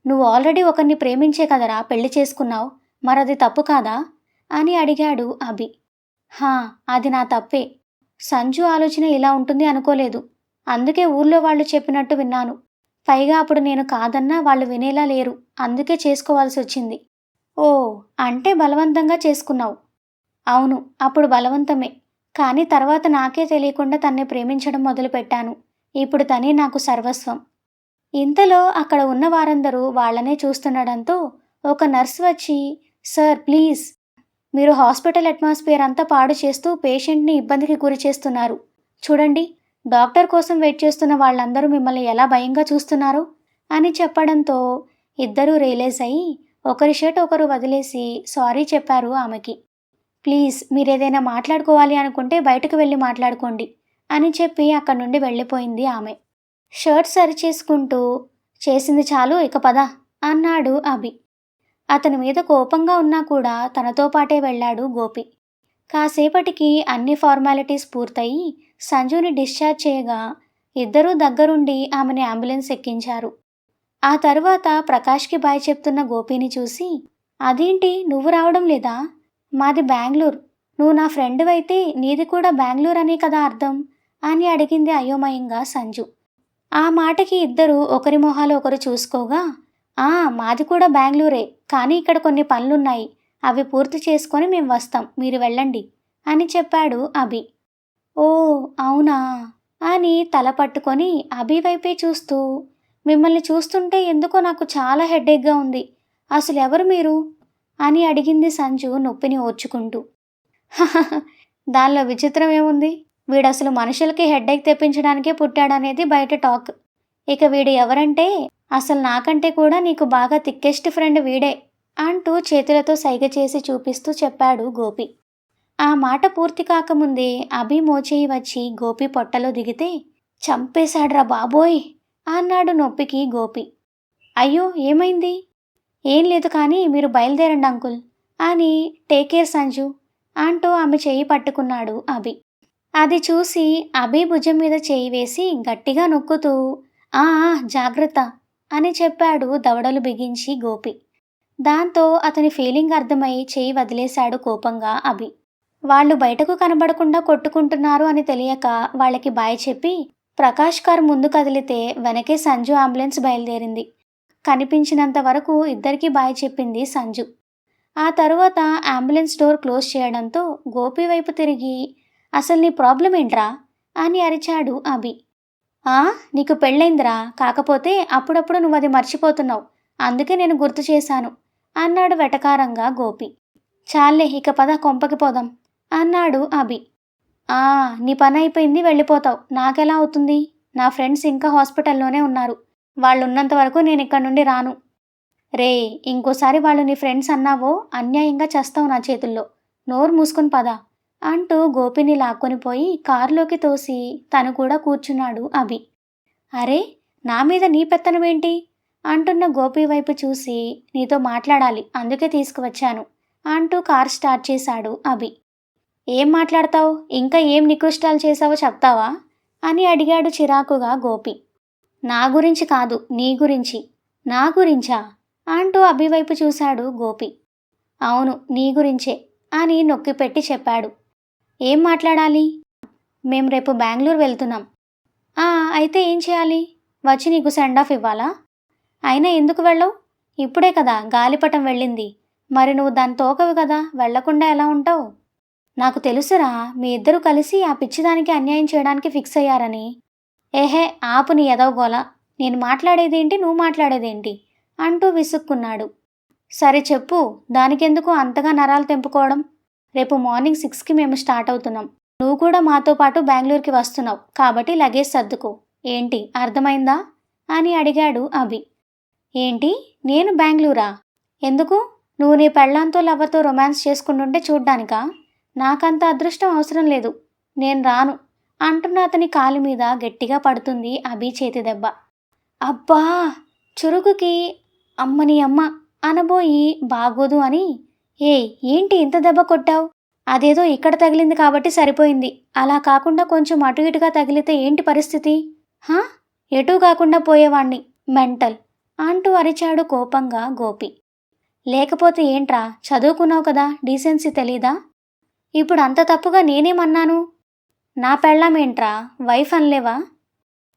నువ్వు ఆల్రెడీ ఒకరిని ప్రేమించే కదరా పెళ్లి చేసుకున్నావు, మరది తప్పు కాదా అని అడిగాడు అభి. హా, అది నా తప్పే. సంజు ఆలోచన ఇలా ఉంటుంది అనుకోలేదు. అందుకే ఊర్లో వాళ్ళు చెప్పినట్టు విన్నాను. పైగా అప్పుడు నేను కాదన్నా వాళ్ళు వినేలా లేరు. అందుకే చేసుకోవాల్సి వచ్చింది. ఓ, అంటే బలవంతంగా చేసుకున్నావు? అవును, అప్పుడు బలవంతమే. కానీ తర్వాత నాకే తెలియకుండా తన్ని ప్రేమించడం మొదలుపెట్టాను. ఇప్పుడు తనే నాకు సర్వస్వం. ఇంతలో అక్కడ ఉన్న వారందరూ వాళ్ళనే చూస్తుండడంతో ఒక నర్స్ వచ్చి, సార్ ప్లీజ్, మీరు హాస్పిటల్ అట్మాస్ఫియర్ అంతా పాడు చేస్తూ పేషెంట్ని ఇబ్బందికి గురి చేస్తున్నారు. చూడండి, డాక్టర్ కోసం వెయిట్ చేస్తున్న వాళ్ళందరూ మిమ్మల్ని ఎలా భయంగా చూస్తున్నారు అని చెప్పడంతో ఇద్దరూ రియలైజ్ అయ్యి ఒకరి షర్ట్ ఒకరు వదిలేసి సారీ చెప్పారు ఆమెకి. ప్లీజ్, మీరేదైనా మాట్లాడుకోవాలి అనుకుంటే బయటకు వెళ్ళి మాట్లాడుకోండి అని చెప్పి అక్కడి నుండి వెళ్ళిపోయింది ఆమె. షర్ట్ సరిచేసుకుంటూ, చేసింది చాలు, ఇక పద అన్నాడు అభి. అతని మీద కోపంగా ఉన్నా కూడా తనతో పాటే వెళ్ళాడు గోపి. కాసేపటికి అన్ని ఫార్మాలిటీస్ పూర్తయి సంజుని డిశ్చార్జ్ చేయగా ఇద్దరూ దగ్గరుండి ఆమెని అంబులెన్స్ ఎక్కించారు. ఆ తరువాత ప్రకాష్కి బాయ్ చెప్తున్న గోపిని చూసి, అదేంటి నువ్వు రావడం లేదా? మాది బెంగళూరు. నువ్వు నా ఫ్రెండ్వైతే నీది కూడా బెంగళూరు అనే కదా అర్థం అని అడిగింది అయోమయంగా సంజు. ఆ మాటకి ఇద్దరు ఒకరి మొహాలు ఒకరు చూసుకోగా, మాది కూడా బెంగళూరే, కానీ ఇక్కడ కొన్ని పనులున్నాయి, అవి పూర్తి చేసుకొని మేము వస్తాం, మీరు వెళ్ళండి అని చెప్పాడు అభి. ఓ అవునా అని తల పట్టుకొని అభి వైపే చూస్తూ, మిమ్మల్ని చూస్తుంటే ఎందుకో నాకు చాలా హెడ్ఏక్గా ఉంది, అసలు ఎవరు మీరు అని అడిగింది సంజు నొప్పిని ఓర్చుకుంటూ. దానిలో విచిత్రం ఏముంది? వీడసలు మనుషులకి హెడ్ఏక్ తెప్పించడానికే పుట్టాడనేది బయట టాక్. ఇక వీడు ఎవరంటే, అసలు నాకంటే కూడా నీకు బాగా థిక్కెస్ట్ ఫ్రెండ్ వీడే అంటూ చేతులతో సైగ చేసి చూపిస్తూ చెప్పాడు గోపి. ఆ మాట పూర్తి కాకముందే అభి మోచేయి వచ్చి గోపి పొట్టలో దిగితే, చంపేశాడ్రా బాబోయ్ అన్నాడు నొప్పికి గోపి. అయ్యో ఏమైంది? ఏం లేదు, కానీ మీరు బయలుదేరండి అంకుల్ అని టేక్ కేర్ సంజు అంటూ ఆమె చేయి పట్టుకున్నాడు అభి. అది చూసి అభి భుజం మీద చేయి వేసి గట్టిగా నొక్కుతూ, జాగ్రత్త అని చెప్పాడు దవడలు బిగించి గోపి. దాంతో అతని ఫీలింగ్ అర్థమై చేయి వదిలేశాడు కోపంగా అభి. వాళ్ళు బయటకు కనబడకుండా కొట్టుకుంటున్నారు అని తెలియక వాళ్ళకి బాయ్ చెప్పి ప్రకాష్ కారు ముందు కదిలితే వెనకే సంజు అంబులెన్స్ బయలుదేరింది. కనిపించినంత వరకు ఇద్దరికీ బాయ్ చెప్పింది సంజు. ఆ తరువాత అంబులెన్స్ డోర్ క్లోజ్ చేయడంతో గోపి వైపు తిరిగి, అసలు నీ ప్రాబ్లం ఏంట్రా అని అరిచాడు అభి. నీకు పెళ్ళైందిరా, కాకపోతే అప్పుడప్పుడు నువ్వు అది మర్చిపోతున్నావు, అందుకే నేను గుర్తు చేశాను అన్నాడు వెటకారంగా గోపి. చాలే, ఇక పద కొంపకి పోదాం అన్నాడు అభి. నీ పని అయిపోయింది, వెళ్ళిపోతావు, నాకెలా అవుతుంది? నా ఫ్రెండ్స్ ఇంకా హాస్పిటల్లోనే ఉన్నారు, వాళ్ళు ఉన్నంత వరకు నేను ఇక్కడ నుండి రాను. రే, ఇంకోసారి వాళ్ళు నీ ఫ్రెండ్స్ అన్నావో అన్యాయంగా చేస్తావు నా చేతుల్లో, నోరు మూసుకొని పద అంటూ గోపిని లాక్కొని పోయి కారులోకి తోసి తను కూడా కూర్చున్నాడు అభి. అరే, నా మీద నీ పెత్తనమేంటి అంటున్న గోపి వైపు చూసి, నీతో మాట్లాడాలి, అందుకే తీసుకువచ్చాను అంటూ కార్ స్టార్ట్ చేశాడు అభి. ఏం మాట్లాడతావు? ఇంకా ఏం నికృష్టాలు చేశావో చెప్తావా అని అడిగాడు చిరాకుగా గోపి. నా గురించి కాదు, నీ గురించి. నా గురించా? అంటూ అభి వైపు చూశాడు గోపి. అవును, నీ గురించే అని నొక్కిపెట్టి చెప్పాడు. ఏం మాట్లాడాలి? మేం రేపు బెంగుళూరు వెళ్తున్నాం. ఆ, అయితే ఏం చేయాలి? వచ్చి నీకు సెండ్ ఆఫ్ ఇవ్వాలా? అయినా ఎందుకు వెళ్ళవు? ఇప్పుడే కదా గాలిపటం వెళ్ళింది. మరి నువ్వు దాని తోకవి కదా, వెళ్లకుండా ఎలా ఉంటావు? నాకు తెలుసురా, మీ ఇద్దరూ కలిసి ఆ పిచ్చిదానికి అన్యాయం చేయడానికి ఫిక్స్ అయ్యారని. ఏహే, ఆపు నీ ఎదవగోల. నేను మాట్లాడేదేంటి, నువ్వు మాట్లాడేదేంటి అంటూ విసుక్కున్నాడు. సరే చెప్పు, దానికెందుకు అంతగా నరాలు తెంపుకోవడం? రేపు మార్నింగ్ 6కి మేము స్టార్ట్ అవుతున్నాం. నువ్వు కూడా మాతో పాటు బెంగళూరుకి వస్తున్నావు కాబట్టి లగేజ్ సర్దుకో. ఏంటి, అర్థమైందా అని అడిగాడు అభి. ఏంటి, నేను బెంగళూరా? ఎందుకు? నువ్వు నీ పెళ్ళాంతో లవ్వర్తో రొమాన్స్ చేసుకుంటుంటే చూడ్డానికా? నాకంత అదృష్టం అవసరం లేదు. నేను రాను అంటున్న అతని కాలు మీద గట్టిగా పడుతుంది అభి చేతి దెబ్బ. అబ్బా! చురుకుకి అమ్మని అమ్మ అనబోయి బాగోదు అని, ఏయ్ ఏంటి ఇంత దెబ్బ కొట్టావు? అదేదో ఇక్కడ తగిలింది కాబట్టి సరిపోయింది. అలా కాకుండా కొంచెం అటు ఇటుగా తగిలితే ఏంటి పరిస్థితి? హా, ఎటూ కాకుండా పోయేవాణ్ణి, మెంటల్ అంటూ అరిచాడు కోపంగా గోపి. లేకపోతే ఏంట్రా, చదువుకున్నావు కదా, డీసెన్సీ తెలీదా? ఇప్పుడు అంత తప్పుగా నేనేమన్నాను? నా పెళ్ళామేంట్రా, వైఫ్ అనలేవా?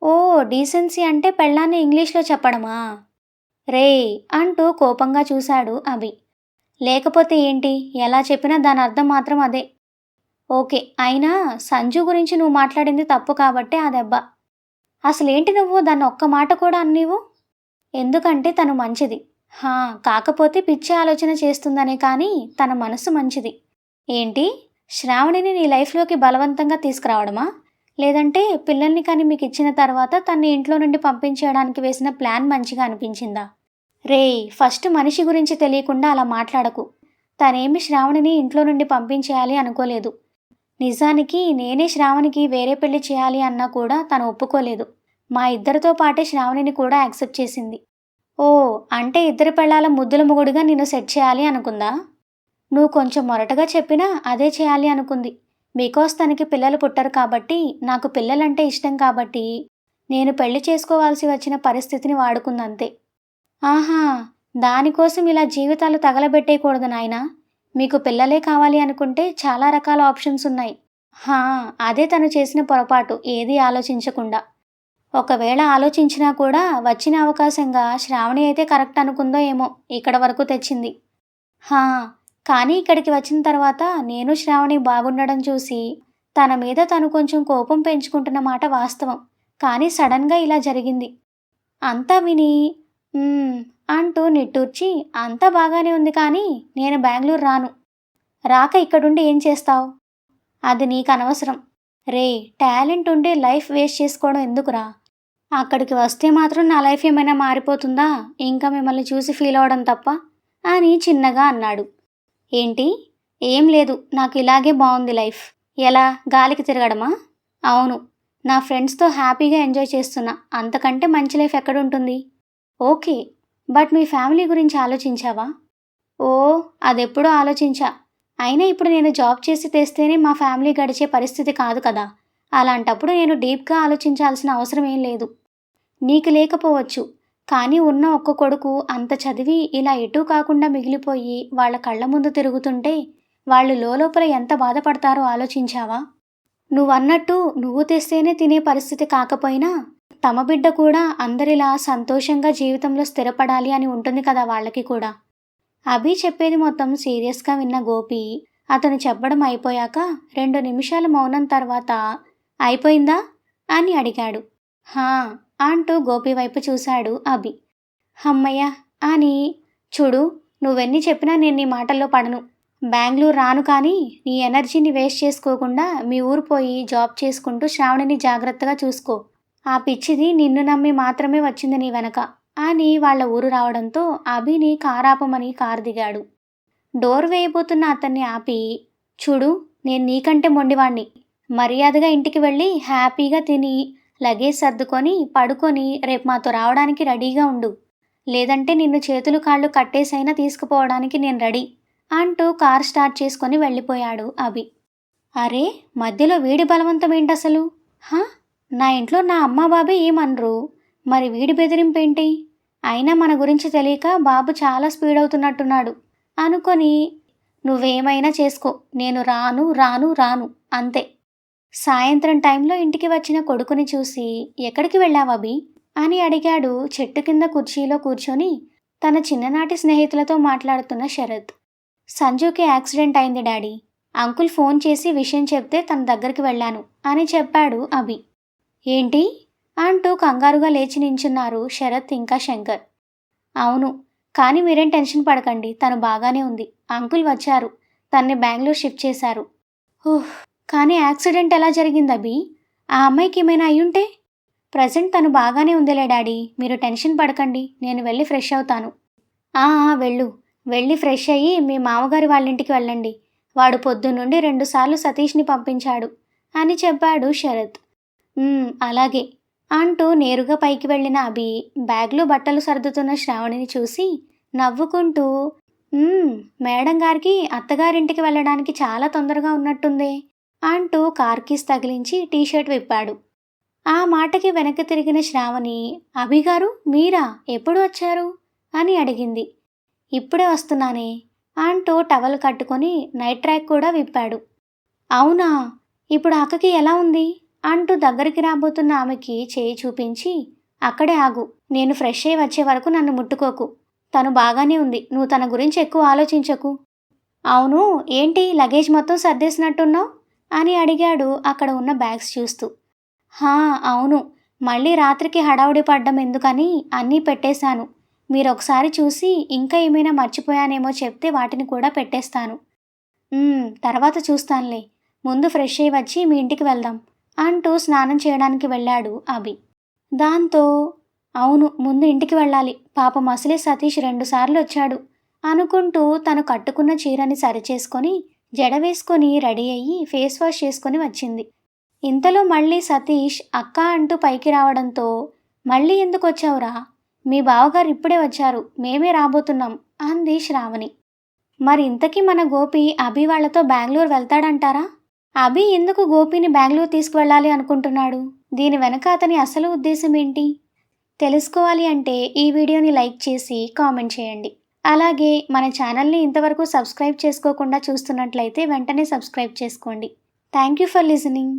ఓ, డీసెన్సీ అంటే పెళ్ళాన్ని ఇంగ్లీష్లో చెప్పడమా? రే అంటూ కోపంగా చూశాడు అభి. లేకపోతే ఏంటి, ఎలా చెప్పినా దాని అర్థం మాత్రం అదే. ఓకే, అయినా సంజు గురించి నువ్వు మాట్లాడింది తప్పు కాబట్టే ఆ దెబ్బ. అసలేంటి నువ్వు దాన్ని ఒక్క మాట కూడా అన్నీవు? ఎందుకంటే తను మంచిది. హా, కాకపోతే పిచ్చి ఆలోచన చేస్తుందనే కానీ తన మనసు మంచిది. ఏంటి, శ్రావణిని నీ లైఫ్లోకి బలవంతంగా తీసుకురావడమా? లేదంటే పిల్లల్ని కానీ మీకు ఇచ్చిన తర్వాత తన్ని ఇంట్లో నుండి పంపించేయడానికి వేసిన ప్లాన్ మంచిగా అనిపించిందా? రే, ఫస్ట్ మనిషి గురించి తెలియకుండా అలా మాట్లాడకు. తనేమి శ్రావణిని ఇంట్లో నుండి పంపించేయాలి అనుకోలేదు. నిజానికి నేనే శ్రావణికి వేరే పెళ్లి చేయాలి అన్నా కూడా తను ఒప్పుకోలేదు. మా ఇద్దరితో పాటే శ్రావణిని కూడా యాక్సెప్ట్ చేసింది. ఓ, అంటే ఇద్దరి పెళ్ళాల ముద్దుల మొగుడుగా నిన్ను సెట్ చేయాలి అనుకుందా? నువ్వు కొంచెం మొరటగా చెప్పినా అదే చేయాలి అనుకుంది. బికాస్ తనకి పిల్లలు పుట్టరు కాబట్టి, నాకు పిల్లలంటే ఇష్టం కాబట్టి నేను పెళ్లి చేసుకోవాల్సి వచ్చిన పరిస్థితిని వాడుకుందంతే. ఆహా, దానికోసం ఇలా జీవితాలు తగలబెట్టేయకూడదు నాయనా. మీకు పిల్లలే కావాలి అనుకుంటే చాలా రకాల ఆప్షన్స్ ఉన్నాయి. హా, అదే తను చేసిన పొరపాటు, ఏదీ ఆలోచించకుండా. ఒకవేళ ఆలోచించినా కూడా వచ్చిన అవకాశంగా శ్రావణి అయితే కరెక్ట్ అనుకుందో ఏమో ఇక్కడ వరకు తెచ్చింది. హా, కానీ ఇక్కడికి వచ్చిన తర్వాత నేను శ్రావణి బాగుండడం చూసి తన మీద తను కొంచెం కోపం పెంచుకుంటున్న మాట వాస్తవం. కానీ సడన్గా ఇలా జరిగింది. అంతా విని అంటూ నిట్టూర్చి, అంతా బాగానే ఉంది కానీ నేను బెంగళూరు రాను. రాక ఇక్కడుండి ఏం చేస్తావు? అది నీకు అనవసరం. రే, టాలెంట్ ఉండి లైఫ్ వేస్ట్ చేసుకోవడం ఎందుకురా? అక్కడికి వస్తే మాత్రం నా లైఫ్ ఏమైనా మారిపోతుందా? ఇంకా మిమ్మల్ని చూసి ఫీల్ అవడం తప్ప అని చిన్నగా అన్నాడు. ఏంటి? ఏం లేదు, నాకు ఇలాగే బాగుంది లైఫ్. ఎలా, గాలికి తిరగడమా? అవును, నా ఫ్రెండ్స్తో హ్యాపీగా ఎంజాయ్ చేస్తున్నా. అంతకంటే మంచి లైఫ్ ఎక్కడుంటుంది? ఓకే, బట్ మీ ఫ్యామిలీ గురించి ఆలోచించావా? ఓ, అదెప్పుడో ఆలోచించా. అయినా ఇప్పుడు నేను జాబ్ చేసి తెస్తేనే మా ఫ్యామిలీ గడిచే పరిస్థితి కాదు కదా. అలాంటప్పుడు నేను డీప్గా ఆలోచించాల్సిన అవసరం ఏం లేదు. నీకు లేకపోవచ్చు, కానీ ఉన్న ఒక్క కొడుకు అంత చదివి ఇలా ఎటూ కాకుండా మిగిలిపోయి వాళ్ళ కళ్ళ ముందు తిరుగుతుంటే వాళ్ళు లోపల ఎంత బాధపడతారో ఆలోచించావా? నువ్వన్నట్టు నువ్వు తెస్తేనే తినే పరిస్థితి కాకపోయినా తమ బిడ్డ కూడా అందరిలా సంతోషంగా జీవితంలో స్థిరపడాలి అని ఉంటుంది కదా వాళ్ళకి కూడా. అభి చెప్పేది మొత్తం సీరియస్గా విన్న గోపి అతను చెప్పడం అయిపోయాక 2 నిమిషాల మౌనం తర్వాత అయిపోయిందా అని అడిగాడు. హా అంటూ గోపి వైపు చూశాడు అభి. హమ్మయ్య అని. చూడు, నువ్వెన్ని చెప్పినా నేను నీ మాటల్లో పడను. బెంగళూరు రాను, కానీ నీ ఎనర్జీని వేస్ట్ చేసుకోకుండా మీ ఊరు పోయి జాబ్ చేసుకుంటూ శ్రావణిని జాగ్రత్తగా చూసుకో. ఆ పిచ్చిది నిన్ను నమ్మి మాత్రమే వచ్చింది నీ వెనక అని వాళ్ళ ఊరు రావడంతో అభిని కారాపమని కారు దిగాడు. డోర్ వేయబోతున్న అతన్ని ఆపి, చూడు, నేను నీకంటే మొండివాణ్ణి. మర్యాదగా ఇంటికి వెళ్ళి హ్యాపీగా తిని లగేజ్ సర్దుకొని పడుకొని రేపు మాతో రావడానికి రెడీగా ఉండు. లేదంటే నిన్ను చేతులు కాళ్ళు కట్టేసైనా తీసుకుపోవడానికి నేను రెడీ అంటూ కార్ స్టార్ట్ చేసుకొని వెళ్ళిపోయాడు అభి. అరే, మధ్యలో వీడి బలవంతం ఏంటసలు? హా, నా ఇంట్లో నా అమ్మ బాబే ఏమనరు, మరి వీడి బెదిరింపేంటి? అయినా మన గురించి తెలియక బాబు చాలా స్పీడ్ అవుతున్నట్టున్నాడు అనుకొని, నువ్వేమైనా చేసుకో, నేను రాను రాను రాను అంతే. సాయంత్రం టైంలో ఇంటికి వచ్చిన కొడుకుని చూసి, ఎక్కడికి వెళ్ళావబి అని అడిగాడు చెట్టు కింద కుర్చీలో కూర్చొని తన చిన్ననాటి స్నేహితులతో మాట్లాడుతున్న శరత్. సంజుకి యాక్సిడెంట్ అయింది డాడీ, అంకుల్ ఫోన్ చేసి విషయం చెప్తే తన దగ్గరికి వెళ్ళాను అని చెప్పాడు అభి. ఏంటి అంటూ కంగారుగా లేచి నించున్నారు శరత్ ఇంకా శంకర్. అవును, కానీ మీరేం టెన్షన్ పడకండి, తను బాగానే ఉంది. అంకుల్ వచ్చారు, తన్ని బెంగళూరు షిఫ్ట్ చేశారు. ఓహ్, కానీ యాక్సిడెంట్ ఎలా జరిగింది అభి? ఆ అమ్మాయికి ఏమైనా అయ్యుంటే? ప్రజెంట్ తను బాగానే ఉందిలే డాడీ, మీరు టెన్షన్ పడకండి, నేను వెళ్ళి ఫ్రెష్ అవుతాను. వెళ్ళు, వెళ్ళి ఫ్రెష్ అయ్యి మీ మామగారి వాళ్ళ ఇంటికి వెళ్ళండి. వాడు పొద్దున్నుండి 2 సార్లు సతీష్ని పంపించాడు అని చెప్పాడు శరత్. అలాగే అంటూ నేరుగా పైకి వెళ్ళిన అభి బ్యాగ్లో బట్టలు సర్దుతున్న శ్రావణిని చూసి నవ్వుకుంటూ, మేడం గారికి అత్తగారింటికి వెళ్ళడానికి చాలా తొందరగా ఉన్నట్టుందే అంటూ కార్ కీస్ తగిలించి టీషర్ట్ విప్పాడు. ఆ మాటకి వెనక్కి తిరిగిన శ్రావణి, అభిగారు మీరా, ఎప్పుడు వచ్చారు అని అడిగింది. ఇప్పుడే వస్తున్నానే అంటూ టవల్ కట్టుకొని నైట్ ట్రాక్ కూడా విప్పాడు. అవునా, ఇప్పుడు అక్కకి ఎలా ఉంది అంటూ దగ్గరికి రాబోతున్న ఆమెకి చేయి చూపించి, అక్కడే ఆగు, నేను ఫ్రెష్ అయ్యి వచ్చే వరకు నన్ను ముట్టుకోకు, తను బాగానే ఉంది, నువ్వు తన గురించి ఎక్కువ ఆలోచించకు. అవును, ఏంటి లగేజ్ మొత్తం సర్దేసినట్టున్నావు అని అడిగాడు అక్కడ ఉన్న బ్యాగ్స్ చూస్తూ. అవును, మళ్ళీ రాత్రికి హడావుడి పడ్డం ఎందుకని అన్నీ పెట్టేశాను. మీరొకసారి చూసి ఇంకా ఏమైనా మర్చిపోయానేమో చెప్తే వాటిని కూడా పెట్టేస్తాను. తర్వాత చూస్తానులే, ముందు ఫ్రెష్ అయ్యి వచ్చి మీ ఇంటికి వెళ్దాం అంటూ స్నానం చేయడానికి వెళ్ళాడు అభి. దాంతో, అవును ముందు ఇంటికి వెళ్ళాలి, పాపం అసలే సతీష్ 2 సార్లు వచ్చాడు అనుకుంటూ తను కట్టుకున్న చీరని సరిచేసుకొని జడ వేసుకొని రెడీ అయ్యి ఫేస్ వాష్ చేసుకొని వచ్చింది. ఇంతలో మళ్ళీ సతీష్ అక్క అంటూ పైకి రావడంతో, మళ్ళీ ఎందుకు వచ్చావురా, మీ బావగారు ఇప్పుడే వచ్చారు, మేమే రాబోతున్నాం అంది శ్రావణి. మరి ఇంతకీ మన గోపి అభి వాళ్లతో బెంగళూరు వెళ్తాడంటారా? అభి ఎందుకు గోపిని బెంగళూరు తీసుకువెళ్ళాలి అనుకుంటున్నాడు? దీని వెనక అతని అసలు ఉద్దేశం ఏంటి? తెలుసుకోవాలి అంటే ఈ వీడియోని లైక్ చేసి కామెంట్ చేయండి. అలాగే మన ఛానల్ని ఇంతవరకు సబ్స్క్రైబ్ చేసుకోకుండా చూస్తున్నట్లయితే వెంటనే సబ్స్క్రైబ్ చేసుకోండి. Thank you for listening.